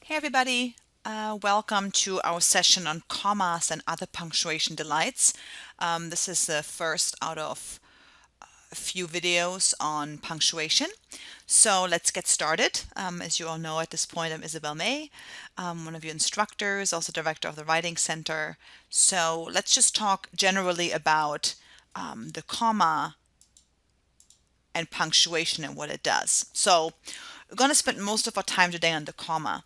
Hey everybody, welcome to our session on commas and other punctuation delights. This is the first out of a few videos on punctuation. So let's get started. As you all know at this point, I'm Isabel May, one of your instructors, also director of the Writing Center. So let's just talk generally about the comma and punctuation and what it does. So we're going to spend most of our time today on the comma,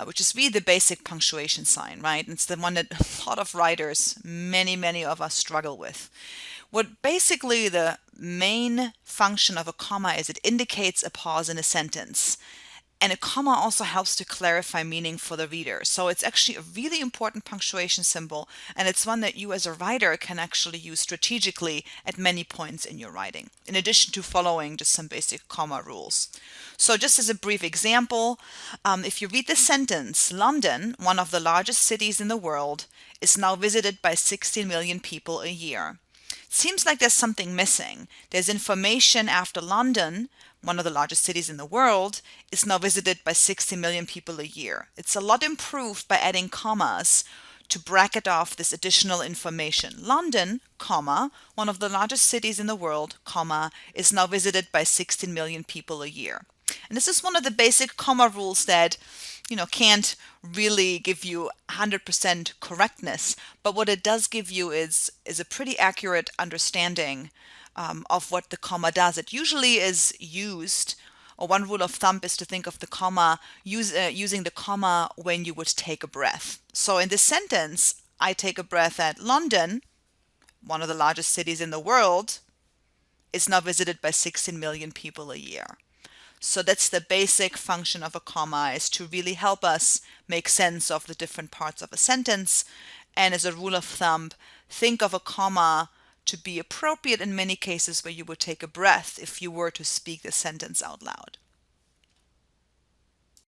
which is really the basic punctuation sign, right? It's the one that a lot of writers, many of us struggle with. What basically the main function of a comma is, it indicates a pause in a sentence. And a comma also helps to clarify meaning for the reader. So it's actually a really important punctuation symbol, and it's one that you as a writer can actually use strategically at many points in your writing, in addition to following just some basic comma rules. So just as a brief example, if you read the sentence, London, one of the largest cities in the world, is now visited by 16 million people a year. Seems like there's something missing. There's information after London, one of the largest cities in the world, is now visited by 60 million people a year. It's a lot improved by adding commas to bracket off this additional information. London, comma, one of the largest cities in the world, comma, is now visited by 16 million people a year. And this is one of the basic comma rules that can't really give you 100% correctness, but what it does give you is a pretty accurate understanding of what the comma does. It usually is used, or one rule of thumb is to think of the comma, using the comma when you would take a breath. So in this sentence, I take a breath at London, one of the largest cities in the world, is now visited by 16 million people a year. So that's the basic function of a comma, is to really help us make sense of the different parts of a sentence. And as a rule of thumb, think of a comma to be appropriate in many cases where you would take a breath if you were to speak the sentence out loud.